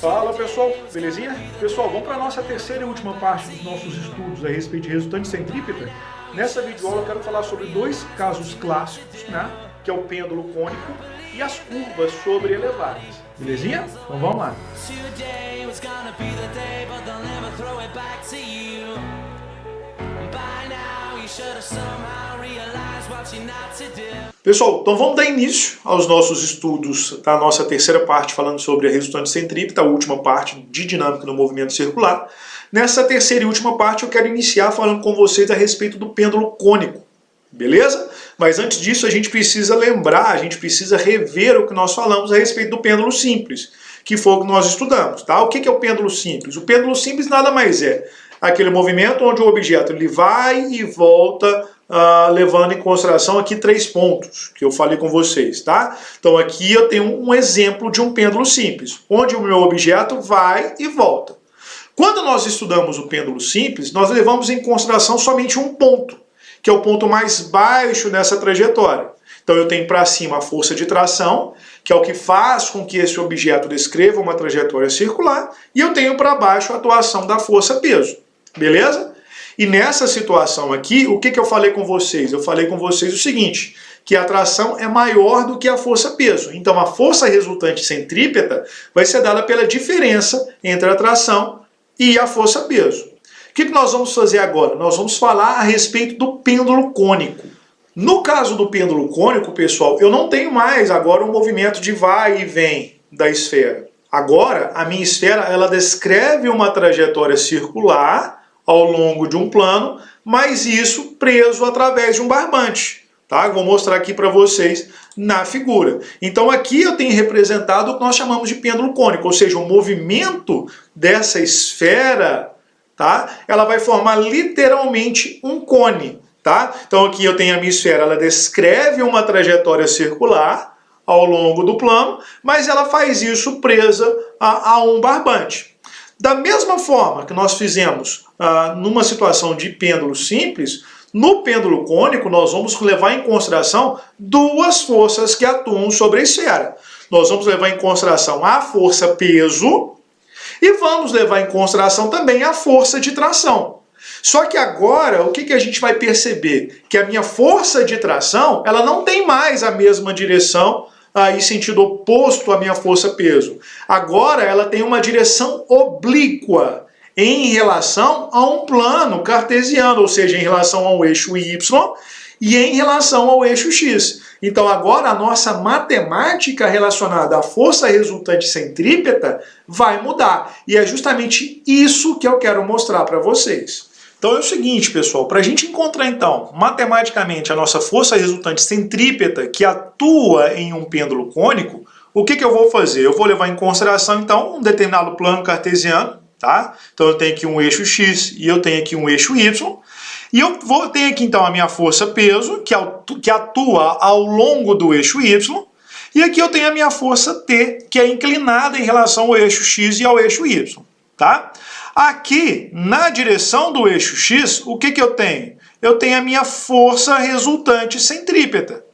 Fala pessoal, belezinha? Pessoal, vamos para a nossa terceira e última parte dos nossos estudos a respeito de resultante centrípeta. Nessa videoaula eu quero falar sobre dois casos clássicos, né? Que é o pêndulo cônico e as curvas sobre elevadas. Belezinha? Então vamos lá. Pessoal, então vamos dar início aos nossos estudos da nossa terceira parte falando sobre a resultante centrípeta, a última parte de dinâmica no movimento circular. Nessa terceira e última parte eu quero iniciar falando com vocês a respeito do pêndulo cônico, beleza? Mas antes disso a gente precisa lembrar, a gente precisa rever o que nós falamos a respeito do pêndulo simples, que foi o que nós estudamos, tá? O que é o pêndulo simples? O pêndulo simples nada mais é aquele movimento onde o objeto ele vai e volta, levando em consideração aqui 3 pontos que eu falei com vocês, tá? Então aqui eu tenho um exemplo de um pêndulo simples, onde o meu objeto vai e volta. Quando nós estudamos o pêndulo simples, nós levamos em consideração somente um ponto, que é o ponto mais baixo nessa trajetória. Então eu tenho para cima a força de tração, que é o que faz com que esse objeto descreva uma trajetória circular, e eu tenho para baixo a atuação da força-peso, beleza? E nessa situação aqui, o que eu falei com vocês? Eu falei com vocês o seguinte, que a tração é maior do que a força-peso. Então a força resultante centrípeta vai ser dada pela diferença entre a tração e a força-peso. O que nós vamos fazer agora? Nós vamos falar a respeito do pêndulo cônico. No caso do pêndulo cônico, pessoal, eu não tenho mais agora um movimento de vai e vem da esfera. Agora, a minha esfera ela descreve uma trajetória circular ao longo de um plano, mas isso preso através de um barbante. Tá? Eu vou mostrar aqui para vocês na figura. Então aqui eu tenho representado o que nós chamamos de pêndulo cônico, ou seja, o movimento dessa esfera, tá? Ela vai formar literalmente um cone. Tá? Então aqui eu tenho a minha esfera, ela descreve uma trajetória circular ao longo do plano, mas ela faz isso presa a um barbante. Da mesma forma que nós fizemos numa situação de pêndulo simples, no pêndulo cônico nós vamos levar em consideração duas forças que atuam sobre a esfera. Nós vamos levar em consideração a força-peso e vamos levar em consideração também a força de tração. Só que agora, o que a gente vai perceber? Que a minha força de tração, ela não tem mais a mesma direção em sentido oposto à minha força-peso. Agora ela tem uma direção oblíqua em relação a um plano cartesiano, ou seja, em relação ao eixo Y e em relação ao eixo X. Então agora a nossa matemática relacionada à força resultante centrípeta vai mudar. E é justamente isso que eu quero mostrar para vocês. Então é o seguinte, pessoal, para a gente encontrar então matematicamente a nossa força resultante centrípeta que atua em um pêndulo cônico, o que eu vou fazer? Eu vou levar em consideração então um determinado plano cartesiano, tá? Então eu tenho aqui um eixo X e eu tenho aqui um eixo Y, e eu tenho aqui então a minha força-peso que atua ao longo do eixo Y, e aqui eu tenho a minha força T, que é inclinada em relação ao eixo X e ao eixo Y, tá? Aqui, na direção do eixo X, o que eu tenho? Eu tenho a minha força resultante centrípeta.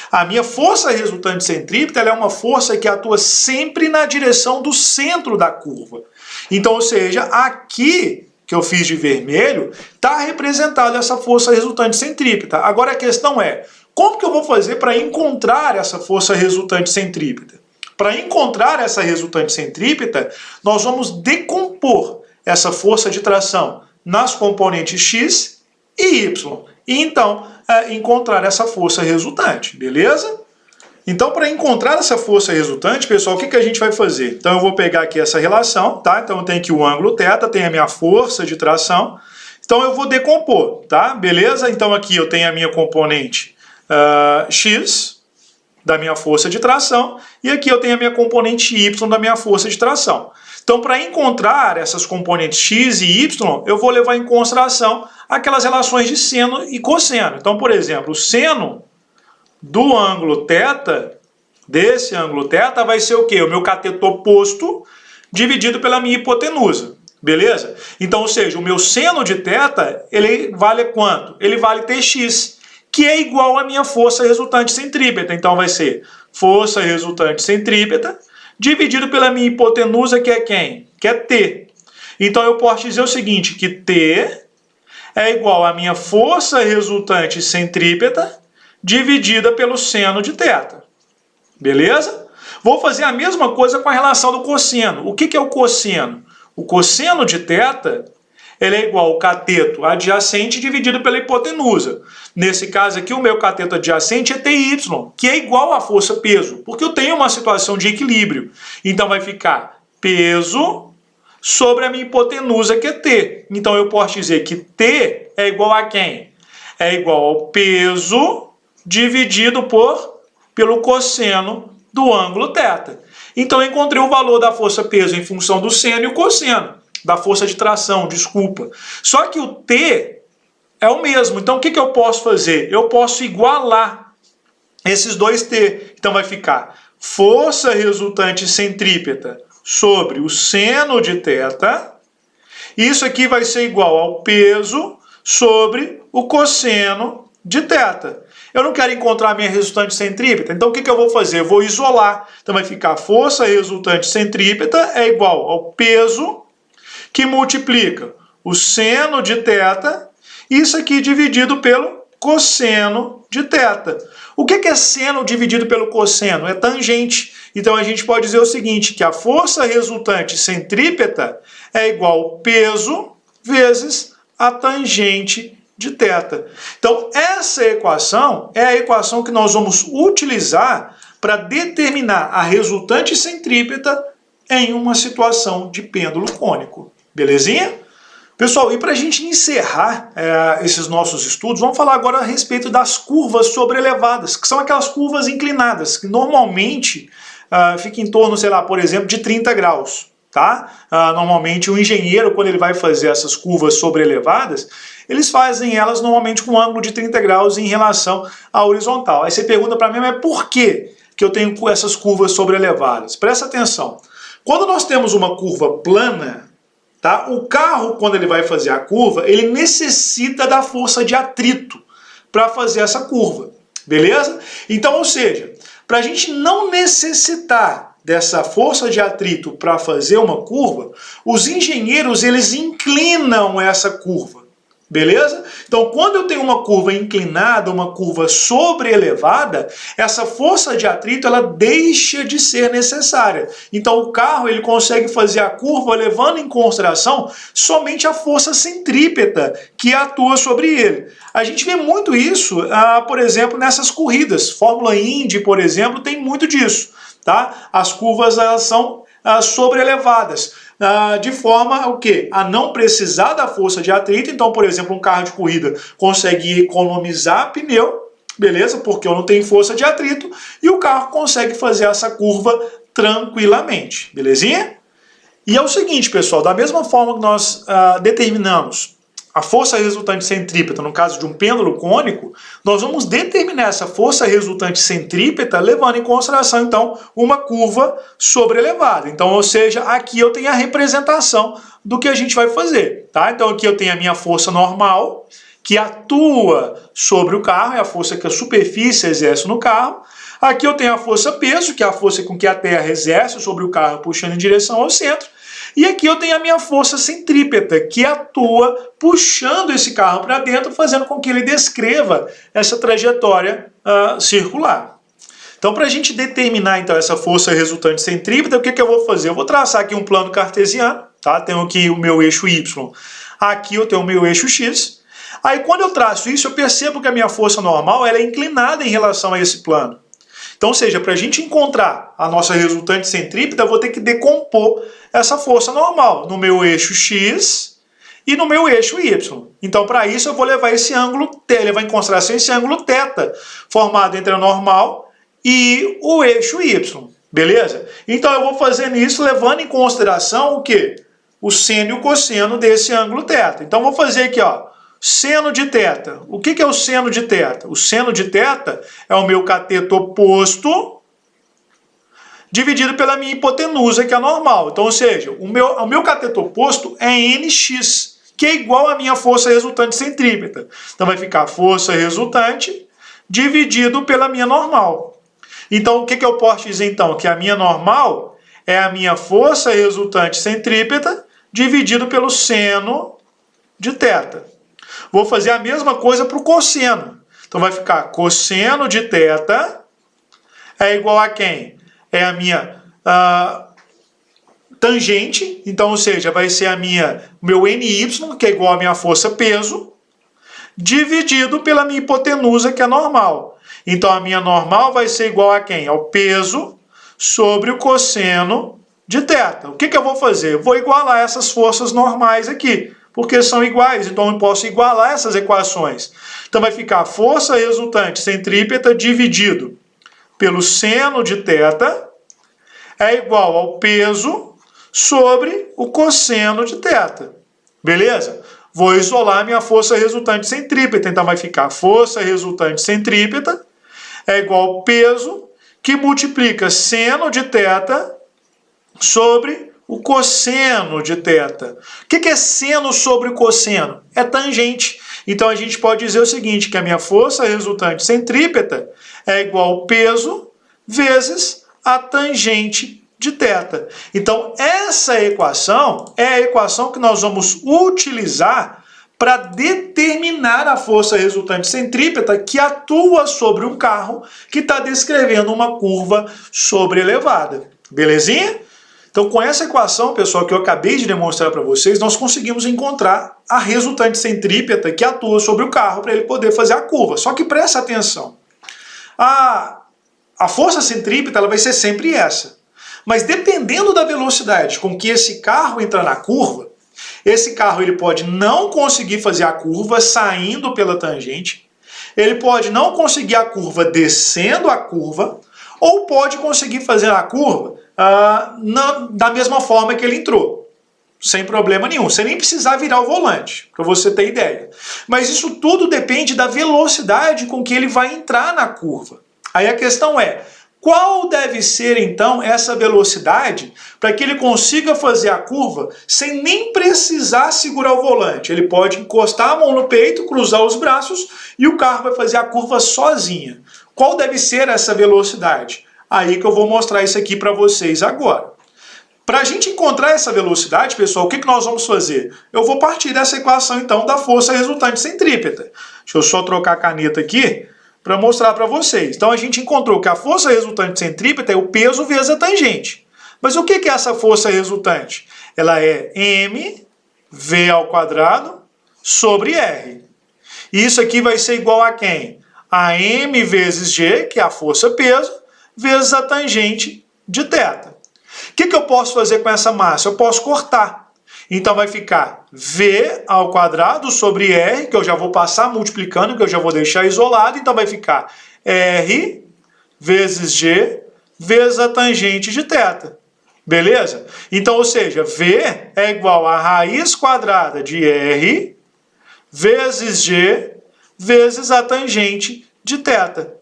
A minha força resultante centrípeta ela é uma força que atua sempre na direção do centro da curva. Então, ou seja, aqui que eu fiz de vermelho, está representada essa força resultante centrípeta. Agora a questão é, como que eu vou fazer para encontrar essa força resultante centrípeta? Para encontrar essa resultante centrípeta, nós vamos decompor essa força de tração nas componentes X e Y. E então, encontrar essa força resultante, beleza? Então, para encontrar essa força resultante, pessoal, o que a gente vai fazer? Então, eu vou pegar aqui essa relação, tá? Então, eu tenho aqui o ângulo θ, tem a minha força de tração. Então, eu vou decompor, tá? Beleza? Então, aqui eu tenho a minha componente X, da minha força de tração, e aqui eu tenho a minha componente Y da minha força de tração. Então, para encontrar essas componentes x e y, eu vou levar em consideração aquelas relações de seno e cosseno. Então, por exemplo, o seno do ângulo θ, desse ângulo θ, vai ser o quê? O meu cateto oposto dividido pela minha hipotenusa. Beleza? Então, ou seja, o meu seno de θ, ele vale quanto? Ele vale Tx, que é igual à minha força resultante centrípeta. Então, vai ser força resultante centrípeta dividido pela minha hipotenusa, que é quem? Que é T. Então eu posso dizer o seguinte, que T é igual à minha força resultante centrípeta dividida pelo seno de θ. Beleza? Vou fazer a mesma coisa com a relação do cosseno. O que é o cosseno? O cosseno de θ ele é igual ao cateto adjacente dividido pela hipotenusa. Nesse caso aqui, o meu cateto adjacente é TY, que é igual à força-peso, porque eu tenho uma situação de equilíbrio. Então vai ficar peso sobre a minha hipotenusa, que é T. Então eu posso dizer que T é igual a quem? É igual ao peso dividido pelo cosseno do ângulo θ. Então eu encontrei o valor da força-peso em função do seno e o cosseno. Da força de tração, desculpa. Só que o T é o mesmo. Então o que eu posso fazer? Eu posso igualar esses dois T. Então vai ficar força resultante centrípeta sobre o seno de θ. Isso aqui vai ser igual ao peso sobre o cosseno de θ. Eu não quero encontrar a minha resultante centrípeta, então o que eu vou fazer? Eu vou isolar. Então vai ficar força resultante centrípeta é igual ao peso que multiplica o seno de θ, isso aqui dividido pelo cosseno de θ. O que é seno dividido pelo cosseno? É tangente. Então a gente pode dizer o seguinte, que a força resultante centrípeta é igual ao peso vezes a tangente de θ. Então essa equação é a equação que nós vamos utilizar para determinar a resultante centrípeta em uma situação de pêndulo cônico. Belezinha? Pessoal, e para a gente encerrar esses nossos estudos, vamos falar agora a respeito das curvas sobrelevadas, que são aquelas curvas inclinadas, que normalmente fica em torno, sei lá, por exemplo, de 30 graus. Tá? Normalmente o engenheiro, quando ele vai fazer essas curvas sobrelevadas, eles fazem elas normalmente com um ângulo de 30 graus em relação à horizontal. Aí você pergunta para mim, mas por que eu tenho essas curvas sobrelevadas? Presta atenção. Quando nós temos uma curva plana, tá? O carro, quando ele vai fazer a curva, ele necessita da força de atrito para fazer essa curva, beleza? Então, ou seja, para a gente não necessitar dessa força de atrito para fazer uma curva, os engenheiros eles inclinam essa curva, beleza? Então, quando eu tenho uma curva inclinada, uma curva sobreelevada, essa força de atrito ela deixa de ser necessária. Então, o carro ele consegue fazer a curva levando em consideração somente a força centrípeta que atua sobre ele. A gente vê muito isso, por exemplo, nessas corridas. Fórmula Indy, por exemplo, tem muito disso. Tá? As curvas elas são sobrelevadas, de forma o quê? A não precisar da força de atrito. Então, por exemplo, um carro de corrida consegue economizar pneu, beleza? Porque eu não tenho força de atrito, e o carro consegue fazer essa curva tranquilamente, belezinha? E é o seguinte, pessoal, da mesma forma que nós determinamos a força resultante centrípeta, no caso de um pêndulo cônico, nós vamos determinar essa força resultante centrípeta levando em consideração, então, uma curva sobrelevada. Então, ou seja, aqui eu tenho a representação do que a gente vai fazer, tá? Então, aqui eu tenho a minha força normal, que atua sobre o carro, é a força que a superfície exerce no carro. Aqui eu tenho a força peso, que é a força com que a Terra exerce sobre o carro, puxando em direção ao centro. E aqui eu tenho a minha força centrípeta, que atua puxando esse carro para dentro, fazendo com que ele descreva essa trajetória circular. Então, para a gente determinar então, essa força resultante centrípeta, o que eu vou fazer? Eu vou traçar aqui um plano cartesiano, tá? Tenho aqui o meu eixo Y, aqui eu tenho o meu eixo X. Aí, quando eu traço isso, eu percebo que a minha força normal ela é inclinada em relação a esse plano. Então, ou seja, para a gente encontrar a nossa resultante centrípeta, eu vou ter que decompor essa força normal no meu eixo X e no meu eixo Y. Então, para isso, eu vou levar esse ângulo, levar em consideração esse ângulo θ, formado entre a normal e o eixo Y, beleza? Então, eu vou fazendo isso levando em consideração o quê? O seno e o cosseno desse ângulo θ. Então, vou fazer aqui, ó. Seno de θ. O que é o seno de θ? O seno de θ é o meu cateto oposto dividido pela minha hipotenusa, que é a normal. Então, ou seja, o meu cateto oposto é nx, que é igual à minha força resultante centrípeta. Então, vai ficar força resultante dividido pela minha normal. Então, o que eu posso dizer, então? Que a minha normal é a minha força resultante centrípeta dividido pelo seno de θ. Vou fazer a mesma coisa para o cosseno. Então vai ficar cosseno de θ é igual a quem? É a minha tangente, então, ou seja, vai ser meu NY, que é igual a minha força peso, dividido pela minha hipotenusa, que é normal. Então, a minha normal vai ser igual a quem? Ao peso sobre o cosseno de θ. O que eu vou fazer? Eu vou igualar essas forças normais aqui, porque são iguais, então eu posso igualar essas equações. Então, vai ficar a força resultante centrípeta dividido pelo seno de θ é igual ao peso sobre o cosseno de θ. Beleza? Vou isolar minha força resultante centrípeta. Então vai ficar força resultante centrípeta é igual ao peso que multiplica seno de θ sobre o cosseno de θ. O que é seno sobre o cosseno? É tangente. Então a gente pode dizer o seguinte, que a minha força resultante centrípeta é igual ao peso vezes a tangente de θ. Então essa equação é a equação que nós vamos utilizar para determinar a força resultante centrípeta que atua sobre um carro que está descrevendo uma curva sobrelevada. Belezinha? Então, com essa equação, pessoal, que eu acabei de demonstrar para vocês, nós conseguimos encontrar a resultante centrípeta que atua sobre o carro para ele poder fazer a curva. Só que presta atenção. A força centrípeta ela vai ser sempre essa. Mas dependendo da velocidade com que esse carro entra na curva, esse carro ele pode não conseguir fazer a curva saindo pela tangente, ele pode não conseguir a curva descendo a curva, ou pode conseguir fazer a curva da mesma forma que ele entrou, sem problema nenhum, sem nem precisar virar o volante, para você ter ideia. Mas isso tudo depende da velocidade com que ele vai entrar na curva. Aí a questão é, qual deve ser então essa velocidade para que ele consiga fazer a curva sem nem precisar segurar o volante? Ele pode encostar a mão no peito, cruzar os braços e o carro vai fazer a curva sozinha. Qual deve ser essa velocidade? Aí que eu vou mostrar isso aqui para vocês agora. Para a gente encontrar essa velocidade, pessoal, o que nós vamos fazer? Eu vou partir dessa equação então da força resultante centrípeta. Deixa eu só trocar a caneta aqui para mostrar para vocês. Então a gente encontrou que a força resultante centrípeta é o peso vezes a tangente. Mas o que é essa força resultante? Ela é mv² sobre r. E isso aqui vai ser igual a quem? A m vezes g, que é a força peso, vezes a tangente de θ. O que eu posso fazer com essa massa? Eu posso cortar. Então vai ficar v² sobre r, que eu já vou passar multiplicando, que eu já vou deixar isolado. Então vai ficar r vezes g vezes a tangente de θ. Beleza? Então, ou seja, v é igual a raiz quadrada de r vezes g vezes a tangente de θ.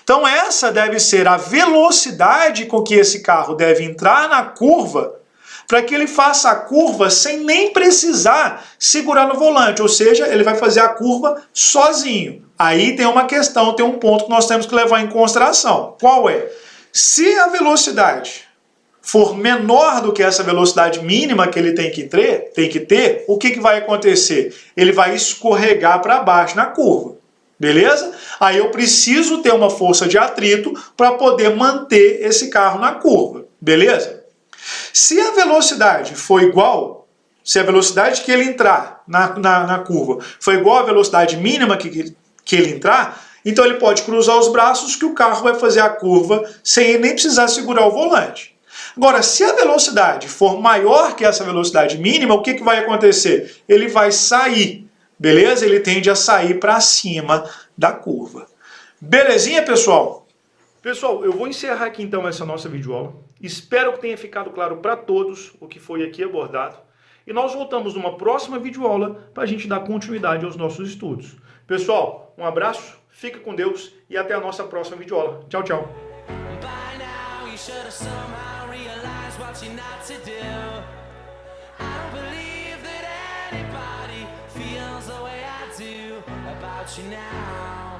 Então essa deve ser a velocidade com que esse carro deve entrar na curva para que ele faça a curva sem nem precisar segurar no volante, ou seja, ele vai fazer a curva sozinho. Aí tem uma questão, tem um ponto que nós temos que levar em consideração. Qual é? Se a velocidade for menor do que essa velocidade mínima que ele tem que ter, o que vai acontecer? Ele vai escorregar para baixo na curva. Beleza? Aí eu preciso ter uma força de atrito para poder manter esse carro na curva. Beleza? Se a velocidade for igual, se a velocidade que ele entrar na curva for igual à velocidade mínima que ele entrar, então ele pode cruzar os braços que o carro vai fazer a curva sem nem precisar segurar o volante. Agora, se a velocidade for maior que essa velocidade mínima, o que vai acontecer? Ele vai sair. Beleza? Ele tende a sair para cima da curva. Belezinha, pessoal? Pessoal, eu vou encerrar aqui então essa nossa videoaula. Espero que tenha ficado claro para todos o que foi aqui abordado. E nós voltamos numa próxima videoaula para a gente dar continuidade aos nossos estudos. Pessoal, um abraço, fica com Deus e até a nossa próxima videoaula. Tchau, tchau. Feels the way I do about you now.